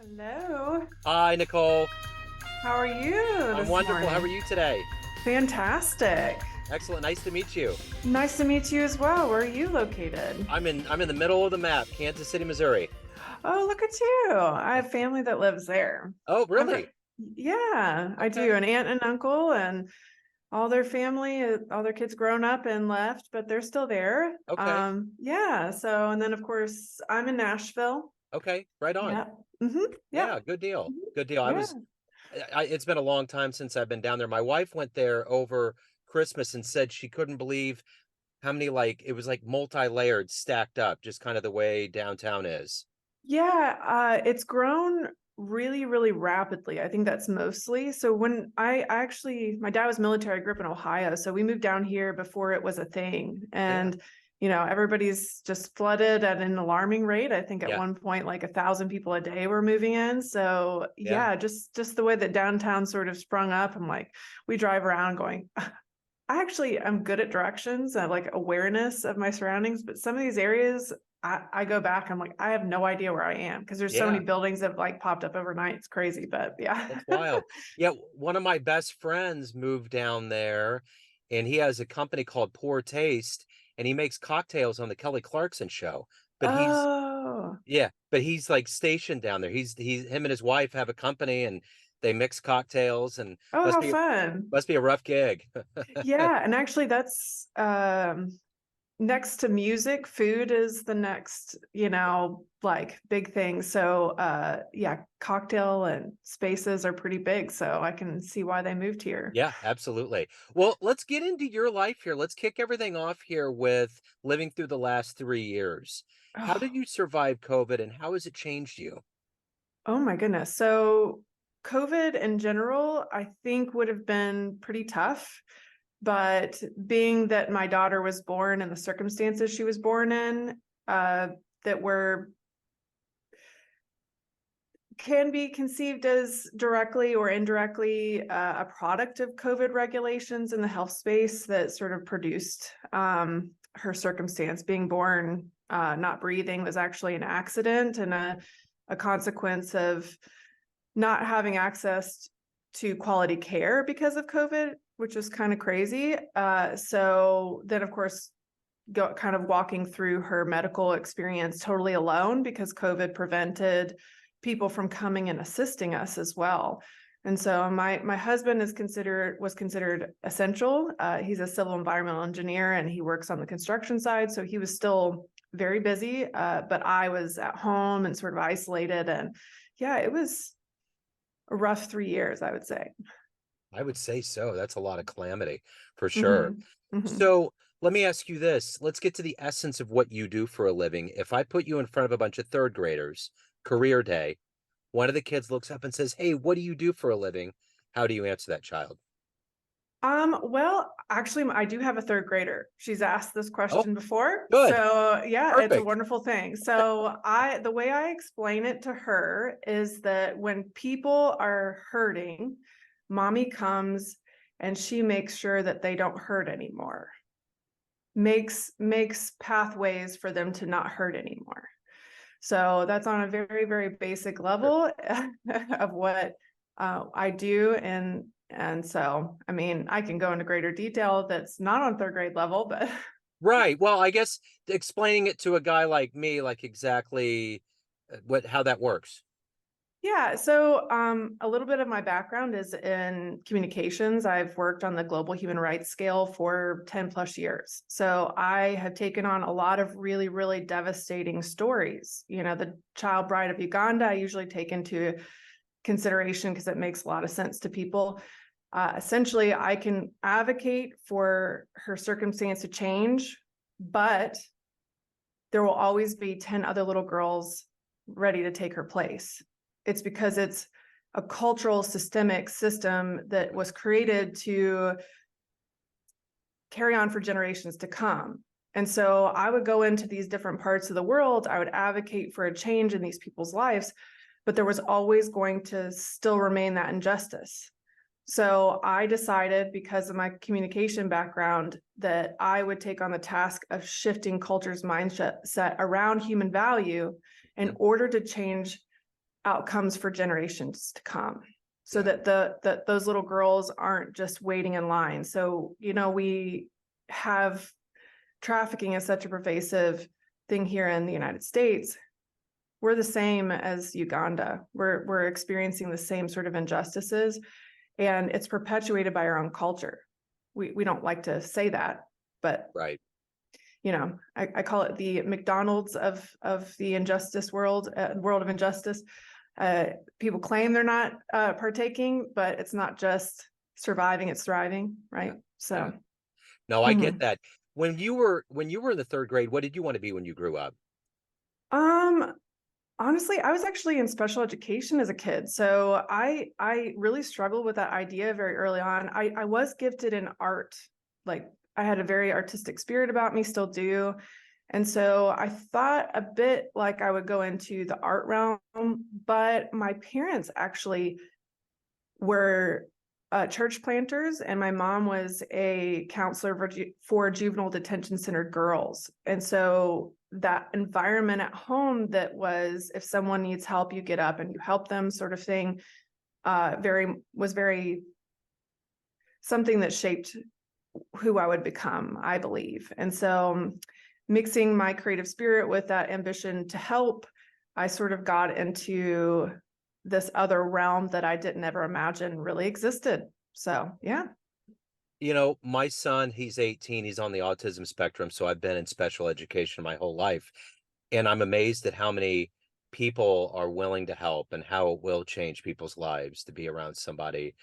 Hello. Hi, Nicole. How are you I'm this wonderful. How are morning? you today? Fantastic. Excellent. Nice to meet you. Nice to meet you as well. Where are you located? I'm in the middle of the map, Kansas City, Missouri. Oh, look at you. I have family that lives there. Oh, I'm really? yeah, I do. Okay. An aunt and uncle and all their family, all their kids grown up and left, but they're still there. Okay. Yeah, so and then of course I'm in Nashville. Okay. Right on. Yeah. Mm-hmm. Yeah, Yep. good deal. Mhm. Good deal. Yeah. It's been a long time since I've been down there. My wife went there over Christmas and said she couldn't believe how many, like, it was like multi-layered stacked up, just kind of the way downtown is. Yeah, it's grown really, really rapidly. I think that's mostly. So when I actually, my dad was military, I grew up in Ohio, so we moved down here before it was a thing. Yeah. And, everybody's just flooded at an alarming rate. I think at Yeah. one point, like 1,000 people a day were moving in. So Yeah. yeah, just the way that downtown sort of sprung up. I'm like, we drive around going, I actually am good at directions. I have like awareness of my surroundings, but some of these areas I go back, I'm like, I have no idea where I am because there's so many Yeah. buildings that have like popped up overnight. It's crazy, but yeah. That's wild. Yeah, one of my best friends moved down there and he has a company called Poor Taste and he makes cocktails on the Kelly Clarkson show. But he's Oh, yeah, but he's like stationed down there. He's him and his wife have a company and they mix cocktails and oh, must how be fun. must be a rough gig. Yeah. And actually, that's next to music, food is the next, like big thing. So, yeah, cocktail and spaces are pretty big. So I can see why they moved here. Yeah, absolutely. Well, let's get into your life here. Let's kick everything off here with living through the last 3 years. How did Oh, you survive COVID and how has it changed you? oh my goodness. So COVID in general, I think would have been pretty tough. But being that my daughter was born in the circumstances she was born in, uh, that were can be conceived as directly or indirectly a product of COVID regulations in the health space that sort of produced her circumstance. Being born not breathing was actually an accident and a consequence of not having access to quality care because of COVID, which is kind of crazy. So then, of course, kind of walking through her medical experience totally alone because COVID prevented people from coming and assisting us as well. And so my husband was considered essential. He's a civil environmental engineer and he works on the construction side, so he was still very busy. But I was at home and sort of isolated, and yeah, it was a rough 3 years, I would say. I would say so. That's a lot of calamity for sure. Hmm. Hmm. So let me ask you this. Let's get to the essence of what you do for a living. If I put you in front of a bunch of third graders, career day, one of the kids looks up and says, "Hey, what do you do for a living?" How do you answer that child? Well, actually, I do have a third grader. She's asked this Oh, question before. good. So yeah, it's a Perfect. wonderful thing. So the way I explain it to her is that when people are hurting, mommy comes and she makes sure that they don't hurt anymore. Makes pathways for them to not hurt anymore. So that's on a very, very basic Sure. level of what I do. And so, I mean, I can go into greater detail that's not on third grade level, but Right. Well, I guess explaining it to a guy like me, like exactly what how that works. yeah. So a little bit of my background is in communications. I've worked on the global human rights scale for 10 plus years. So I have taken on a lot of really, really devastating stories. The child bride of Uganda, I usually take into consideration because it makes a lot of sense to people. Essentially, I can advocate for her circumstance to change, but there will always be 10 other little girls ready to take her place. It's because it's a cultural systemic system that was created to carry on for generations to come. And so I would go into these different parts of the world, I would advocate for a change in these people's lives, but there was always going to still remain that injustice. So I decided, because of my communication background, that I would take on the task of shifting culture's mindset around human value in Mhm. order to change outcomes for generations to come, so Yeah. that those little girls aren't just waiting in line. So, we have trafficking is such a pervasive thing here in the United States. We're the same as Uganda. We're experiencing the same sort of injustices, and it's perpetuated by our own culture. We don't like to say that, but Right. I call it the McDonald's of the injustice world, world of injustice. People claim they're not partaking, but it's not just surviving, it's thriving, right? Yeah. So, No, I get mhm. that. When you were in the third grade, what did you want to be when you grew up? um, Honestly, I was actually in special education as a kid. So I really struggled with that idea very early on. I was gifted in art. Like, I had a very artistic spirit about me, still do. And so I thought a bit like I would go into the art realm, but my parents actually were church planters, and my mom was a counselor for juvenile detention center girls. And so that environment at home, that was, if someone needs help, you get up and you help them, sort of thing, was very something that shaped who I would become, I believe. And so, mixing my creative spirit with that ambition to help, I sort of got into this other realm that I didn't ever imagine really existed. So, yeah. My son, he's 18, he's on the autism spectrum, so I've been in special education my whole life. And I'm amazed at how many people are willing to help and how it will change people's lives to be around somebody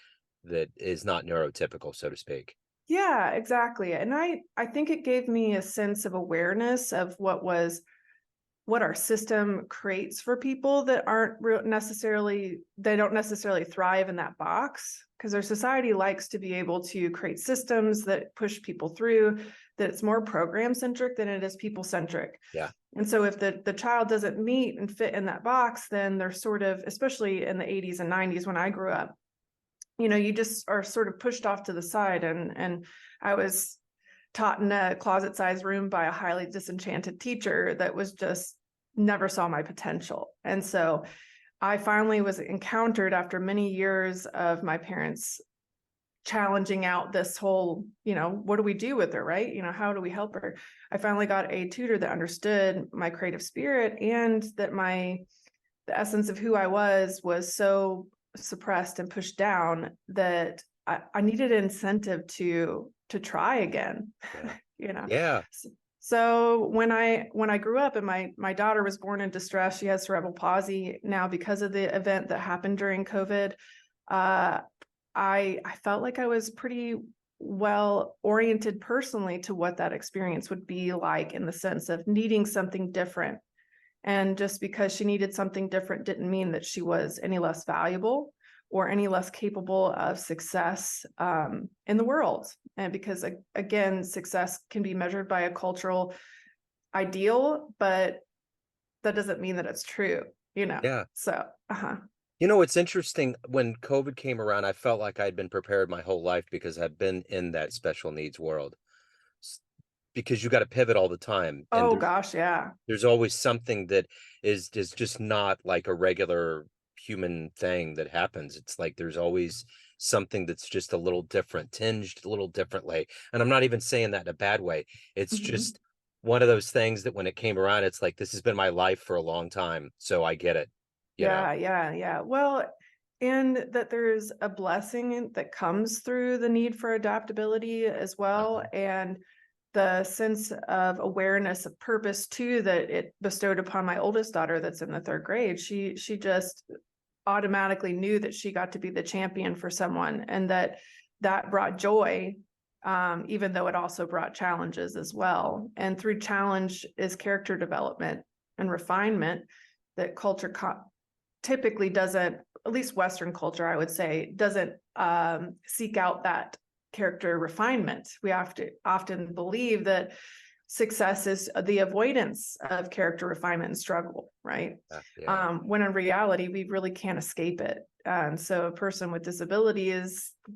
that is not neurotypical, so to speak. Yeah, exactly. And I think it gave me a sense of awareness of what our system creates for people that aren't necessarily, they don't necessarily thrive in that box, because our society likes to be able to create systems that push people through, that it's more program centric than it is people centric. Yeah. And so if the child doesn't meet and fit in that box, then they're sort of, especially in the 80s and 90s when I grew up, you just are sort of pushed off to the side. And I was taught in a closet-sized room by a highly disenchanted teacher that was just never saw my potential. And so I finally was encountered, after many years of my parents challenging out this whole, what do we do with her, right? How do we help her? I finally got a tutor that understood my creative spirit, and that the essence of who I was so suppressed and pushed down that I needed an incentive to try again. Yeah. you know. Yeah. So when I grew up, and my daughter was born in distress, she has cerebral palsy now because of the event that happened during COVID. I felt like I was pretty well oriented personally to what that experience would be like, in the sense of needing something different. And just because she needed something different didn't mean that she was any less valuable or any less capable of success in the world. And because, again, success can be measured by a cultural ideal, but that doesn't mean that it's true. Yeah. So, It's interesting. When COVID came around, I felt like I'd been prepared my whole life because I've been in that special needs world. S- Because you got to pivot all the time, and oh gosh, yeah. there's always something that is just not like a regular human thing that happens. It's like there's always something that's just a little different, tinged a little differently. And I'm not even saying that in a bad way. It's Mhm. just one of those things that when it came around, it's like this has been my life for a long time. So I get it, you know. Yeah, yeah, yeah. Well, and that there's a blessing that comes through the need for adaptability as well. Uh-huh. And the sense of awareness of purpose too that it bestowed upon my oldest daughter that's in the third grade. She just automatically knew that she got to be the champion for someone, and that brought joy, even though it also brought challenges as well. And through challenge is character development and refinement that culture typically doesn't, at least Western culture, I would say, doesn't seek out that character refinement. We have to often believe that success is the avoidance of character refinement and struggle, right? Yeah. Yeah. When in reality, we really can't escape it. And so a person with disability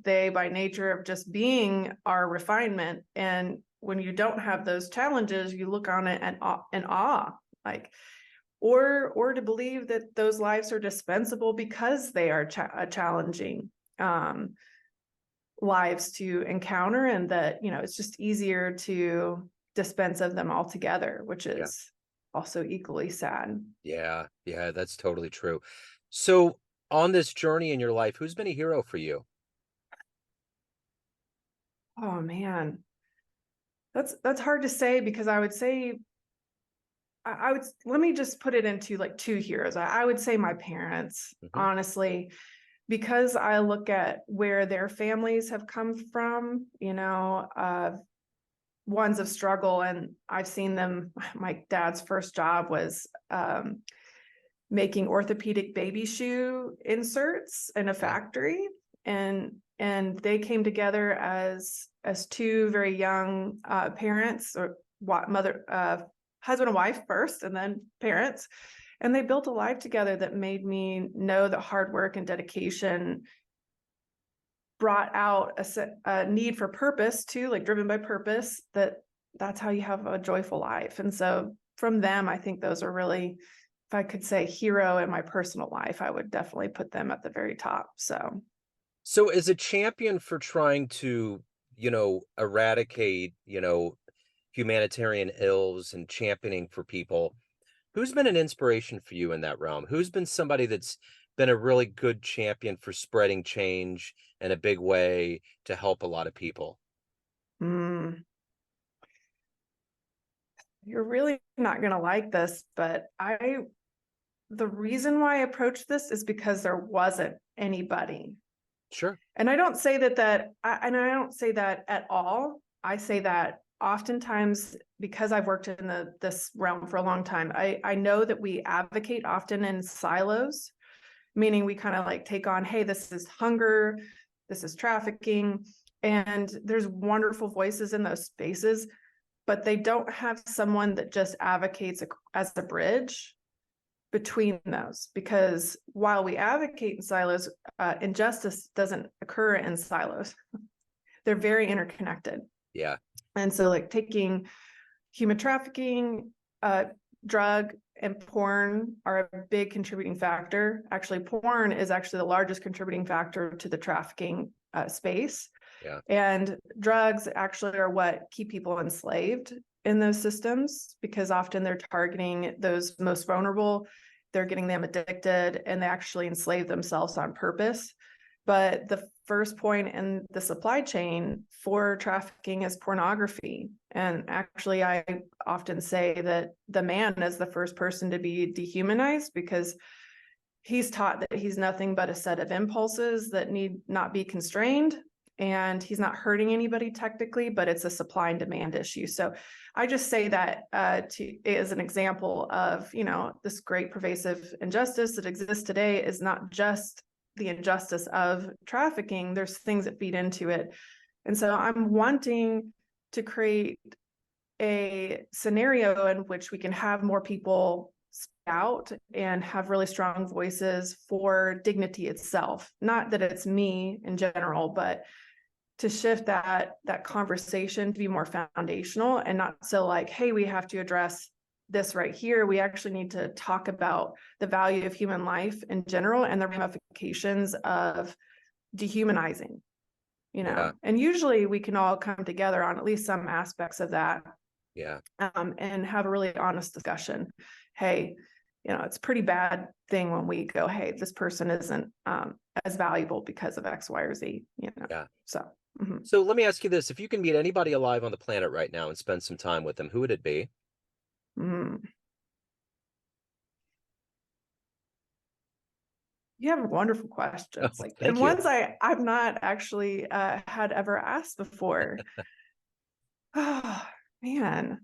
they by nature of just being our refinement. And when you don't have those challenges, you look on it in awe, like, or to believe that those lives are dispensable because they are challenging lives to encounter, and that, you know, it's just easier to dispense of them altogether, which Yeah. is also equally sad. Yeah. Yeah. That's totally true. So on this journey in your life, who's been a hero for you? Oh man, that's hard to say, because I would say I would, let me just put it into like two heroes. I would say my parents, Hmm. honestly, because I look at where their families have come from, you know, ones of struggle, and I've seen them. My dad's first job was making orthopedic baby shoe inserts in a Yeah. factory, and they came together as two very young parents, or mother husband and wife first, and then parents, and they built a life together that made me know that hard work and dedication brought out a need for purpose too, like driven by purpose, that's how you have a joyful life. And so from them, I think those are really, if I could say hero in my personal life, I would definitely put them at the very top. So So as a champion for trying to, eradicate, humanitarian ills and championing for people, who's been an inspiration for you in that realm? Who's been somebody that's been a really good champion for spreading change in a big way to help a lot of people? mm, you're really not going to like this, but the reason why I approached this is because there wasn't anybody. Sure. And I don't say and I don't say that at all. I say that oftentimes because I've worked in this realm for a long time. I know that we advocate often in silos, meaning we kind of like take on, hey, this is hunger, this is trafficking, and there's wonderful voices in those spaces, but they don't have someone that just advocates as a bridge between those, because while we advocate in silos, injustice doesn't occur in silos. They're very interconnected. Yeah. And so like taking human trafficking, drug and porn are a big contributing factor. Actually, porn is actually the largest contributing factor to the trafficking space. Yeah. And drugs actually are what keep people enslaved in those systems, because often they're targeting those most vulnerable, they're getting them addicted, and they actually enslave themselves on purpose. But the first point in the supply chain for trafficking is pornography. And actually, I often say that the man is the first person to be dehumanized, because he's taught that he's nothing but a set of impulses that need not be constrained, and he's not hurting anybody technically, but it's a supply and demand issue. So I just say that as an example of, you know, this great pervasive injustice that exists today is not just the injustice of trafficking. There's things that feed into it. And so I'm wanting to create a scenario in which we can have more people speak out and have really strong voices for dignity itself. Not that it's me in general, but to shift that conversation to be more foundational and not so like, hey, we have to address this right here. We actually need to talk about the value of human life in general and the ramifications of dehumanizing, you Yeah. know. And usually we can all come together on at least some aspects of that, Yeah. and have a really honest discussion. Hey, you know, it's a pretty bad thing when we go, hey, this person isn't as valuable because of X, Y, or Z, you know. Yeah. So mhm. So let me ask you this. If you can meet anybody alive on the planet right now and spend some time with them, who would it be? Mm. You have wonderful Oh, questions, like, and thank you. ones I've not actually had ever asked before. Oh man,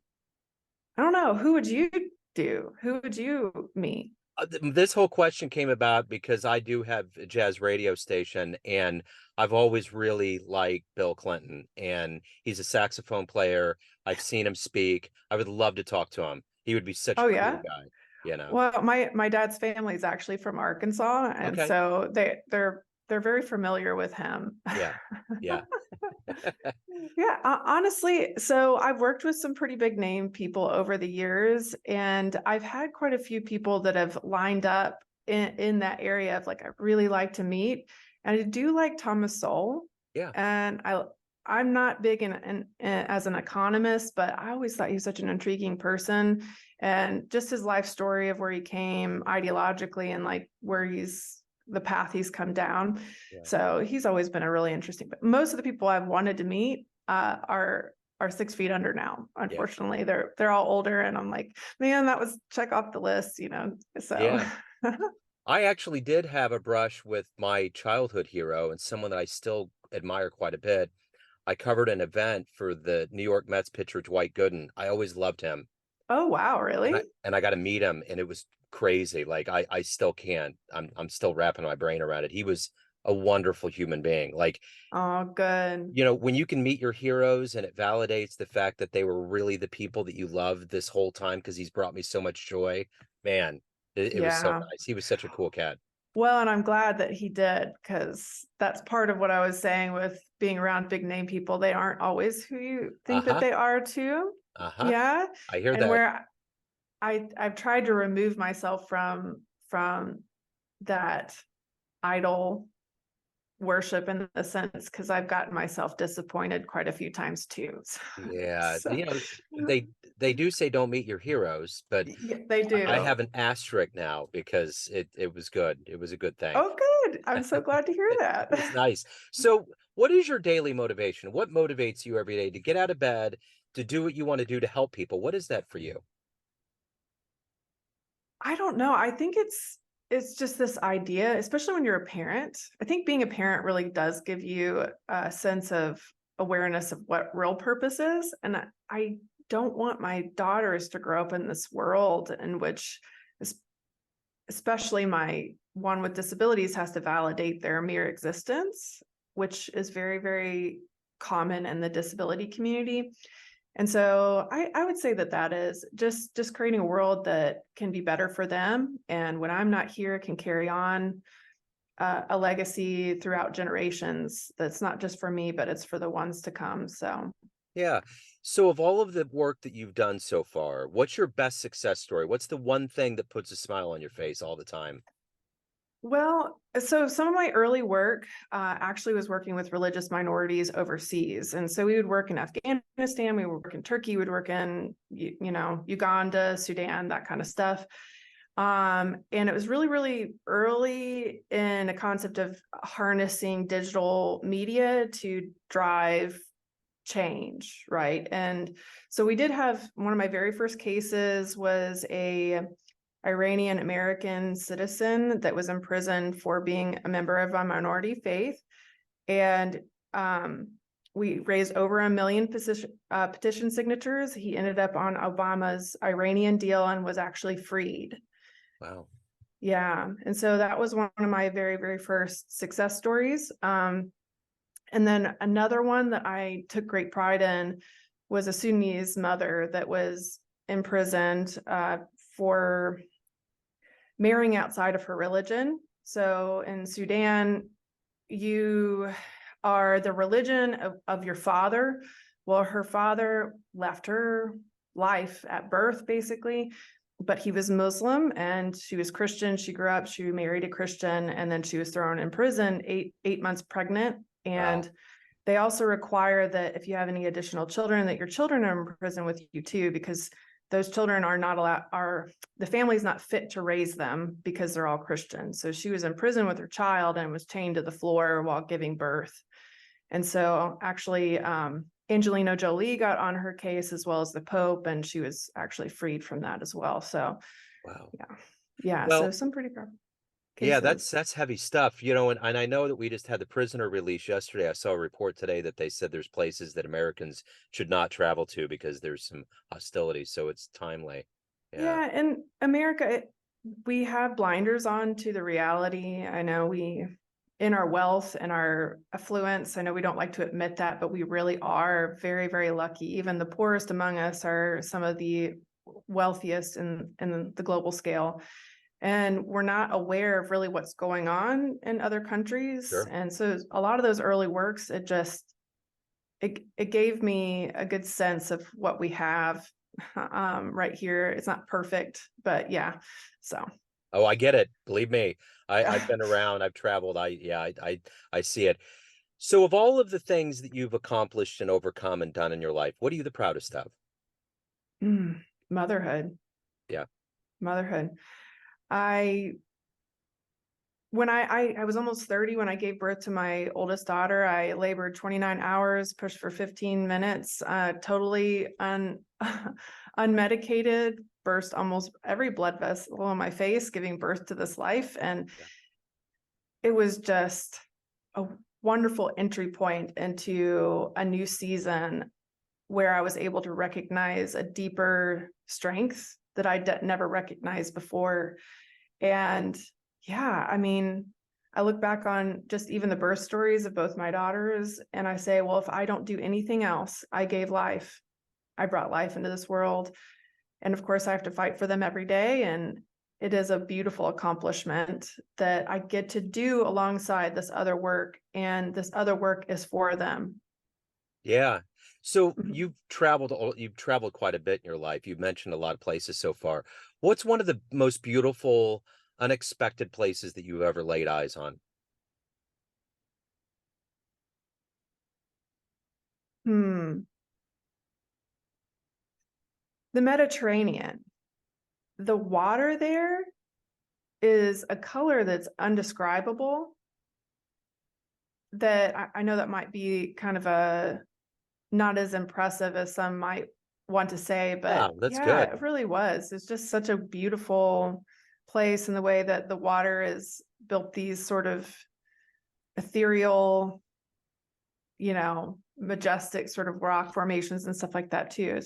I don't know. Who would you do? Who would you meet? This whole question came about because I do have a jazz radio station, and I've always really liked Bill Clinton, and he's a saxophone player. I've seen him speak. I would love to talk to him. He would be such a Oh cool yeah. guy, you know. Well, my dad's family is actually from Arkansas, and Okay. so they're they're very familiar with him. Yeah. Yeah. Yeah, honestly, so I've worked with some pretty big name people over the years, and I've had quite a few people that have lined up in that area of like I really like to meet. And I do like Thomas Sowell, Yeah. and I'm not big in as an economist, but I always thought he was such an intriguing person, and just his life story of where he came ideologically and like where he's the path he's come down. Yeah. So he's always been a really interesting, but most of the people I've wanted to meet are 6 feet under now. Yeah. Unfortunately, they're all older, and I'm like, man, that was check off the list, you know. So Yeah. I actually did have a brush with my childhood hero and someone that I still admire quite a bit. I covered an event for the New York Mets pitcher Dwight Gooden. I always loved him. oh wow, And really? I got to meet him, and it was crazy. Like I still can't. I'm still wrapping my brain around it. He was a wonderful human being. Like, Oh, good. when you can meet your heroes and it validates the fact that they were really the people that you loved this whole time because he's brought me so much joy, man, it was so Yeah. nice. He was such a cool cat. Well, and I'm glad that he did, because that's part of what I was saying with being around big name people. They aren't always who you think that Uh-huh. they are too. Uh-huh. Yeah. I hear And that. where I've tried to remove myself from that idol worship in a sense, because I've gotten myself disappointed quite a few times too. Yeah. So They do say don't meet your heroes, but yeah, they I do. have an asterisk now because it was good. It was a good thing. Oh, good. I'm so glad to hear that. It's nice. So, what is your daily motivation? What motivates you every day to get out of bed, to do what you want to do to help people? What is that for you? I don't know. I think it's just this idea, especially when you're a parent. I think being a parent really does give you a sense of awareness of what real purpose is. And I don't want my daughters to grow up in this world in which, especially my one with disabilities, has to validate their mere existence, which is very, very common in the disability community. And so I would say that that is just creating a world that can be better for them. And when I'm not here, can carry on a legacy throughout generations. That's not just for me, but it's for the ones to come. So, Yeah. So, of all of the work that you've done so far, what's your best success story? What's the one thing that puts a smile on your face all the time? well, so some of my early work actually was working with religious minorities overseas. And so we would work in Afghanistan, we would work in Turkey, we'd work in, Uganda, Sudan, that kind of stuff. And it was really, really early in a concept of harnessing digital media to drive change, right? And so we did have one of my very first cases was a Iranian American citizen that was imprisoned for being a member of a minority faith. And we raised over 1 million petition signatures. He ended up on Obama's Iranian deal and was actually freed. Wow. Yeah. And so that was one of my very, very first success stories. And then another one that I took great pride in was a Sudanese mother that was imprisoned for marrying outside of her religion. So in Sudan, you are the religion of your father. Well, her father left her life at birth, basically, but he was Muslim and she was Christian. She grew up, she married a Christian, and then she was thrown in prison, eight months pregnant. Wow. And they also require that if you have any additional children, that your children are in prison with you too, because those children are not allowed, the family's not fit to raise them because they're all Christian. So she was in prison with her child and was chained to the floor while giving birth. And so actually, Angelina Jolie got on her case as well as the Pope, and she was actually freed from that as well. So Wow. yeah, so Well, some pretty powerful yeah, cases. that's heavy stuff, and I know that we just had the prisoner release yesterday. I saw a report today that they said there's places that Americans should not travel to because there's some hostility, so it's timely. Yeah. Yeah, in America, we have blinders on to the reality. I know in our wealth and our affluence, I know we don't like to admit that, but we really are very, very lucky. Even the poorest among us are some of the wealthiest in the global scale. and we're not aware of really what's going on in other countries. Sure. And so a lot of those early works, it gave me a good sense of what we have right here. It's not perfect, but yeah. So Oh, I get it. Believe me, I've been around, I've traveled. I see it. So of all of the things that you've accomplished and overcome and done in your life, what are you the proudest of? Motherhood, Yeah. motherhood. I when I was almost 30 when I gave birth to my oldest daughter. I labored 29 hours, pushed for 15 minutes, totally unmedicated, burst almost every blood vessel in my face, giving birth to this life. And Yeah. it was just a wonderful entry point into a new season where I was able to recognize a deeper strength that I never recognized before. And yeah, I mean, I look back on just even the birth stories of both my daughters, and I say, well, if I don't do anything else, I gave life. I brought life into this world. And of course, I have to fight for them every day. And it is a beautiful accomplishment that I get to do alongside this other work. And this other work is for them. Yeah. So Mhm. you've traveled quite a bit in your life. You've mentioned a lot of places so far. What's one of the most beautiful, unexpected places that you've ever laid eyes on? Hmm. The Mediterranean. The water there is a color that's undescribable. That I know that might be kind of a not as impressive as some might want to say, Yeah, but that's yeah, good. it really was. It's just such a beautiful place, in the way that the water is built these sort of ethereal, majestic sort of rock formations and stuff like that too.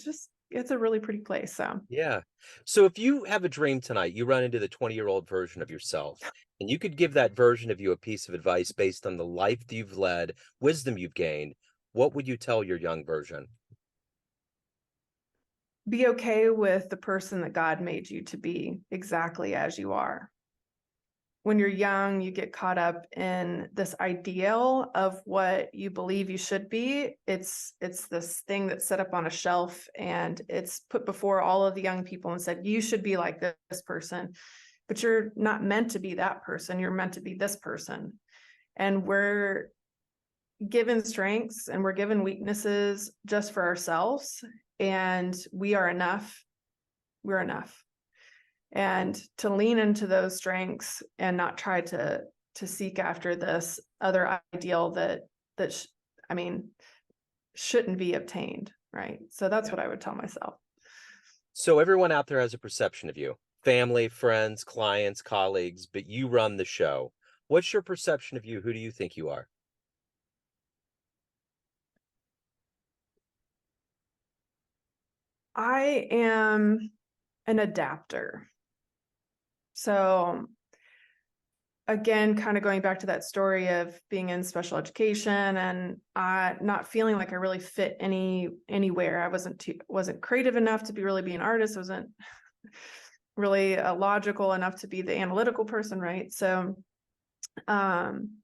It's a really pretty place. So Yeah. So if you have a dream tonight, you run into the 20-year-old version of yourself, and you could give that version of you a piece of advice based on the life that you've led, wisdom you've gained, what would you tell your young version? be okay with the person that God made you to be exactly as you are. When you're young, you get caught up in this ideal of what you believe you should be. It's this thing that's set up on a shelf, and it's put before all of the young people and said, you should be like this person, but you're not meant to be that person. You're meant to be this person. And we're given strengths and we're given weaknesses just for ourselves, and we are enough. We're enough. And to lean into those strengths and not try to seek after this other ideal that I mean shouldn't be obtained, right? So that's Yeah. what I would tell myself. So everyone out there has a perception of you, family, friends, clients, colleagues, but you run the show. What's your perception of you? Who do you think you are? I am an adapter. So again, kind of going back to that story of being in special education and not feeling like I really fit anywhere. I wasn't creative enough to be an artist. I wasn't really logical enough to be the analytical person, right? So um,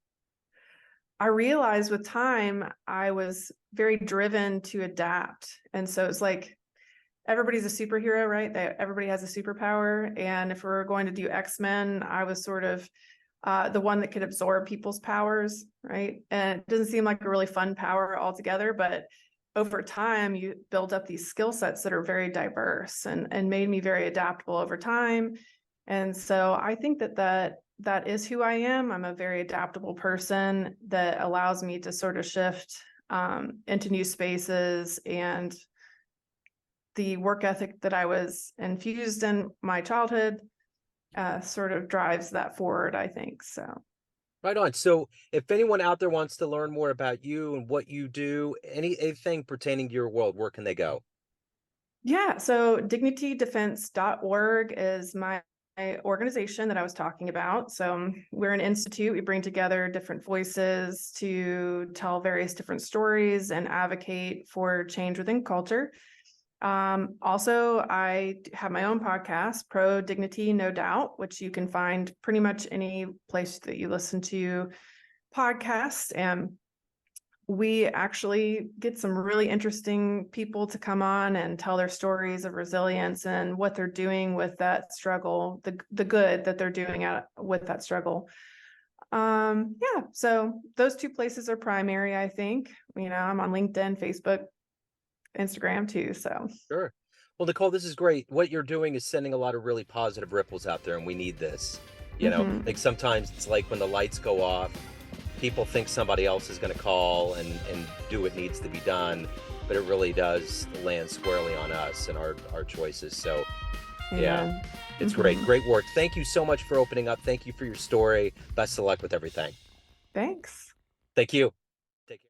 I realized with time I was very driven to adapt, and so it's like everybody's a superhero, right? Everybody has a superpower, and if we're going to do X-Men, I was sort of the one that could absorb people's powers, right? And it doesn't seem like a really fun power altogether, but over time, you build up these skill sets that are very diverse and made me very adaptable over time. And so I think that is who I am. I'm a very adaptable person that allows me to sort of shift into new spaces, and the work ethic that I was infused in my childhood sort of drives that forward, I think. So Right on. So if anyone out there wants to learn more about you and what you do, anything pertaining to your world, where can they go? yeah, so dignitydefense.org is my organization that I was talking about. So we're an institute. We bring together different voices to tell various different stories and advocate for change within culture. Also, I have my own podcast, Pro Dignity, No Doubt, which you can find pretty much any place that you listen to podcasts. And we actually get some really interesting people to come on and tell their stories of resilience and what they're doing with that struggle, the good that they're doing with that struggle. Yeah, so those two places are primary, I think. I'm on LinkedIn, Facebook, Instagram too. So Sure. Well, Nicole, this is great. What you're doing is sending a lot of really positive ripples out there, and we need this. Like sometimes it's like when the lights go off, people think somebody else is going to call and do what needs to be done, but it really does land squarely on us and our choices. So, yeah, it's great. Great work. Thank you so much for opening up. Thank you for your story. Best of luck with everything. Thanks. Thank you.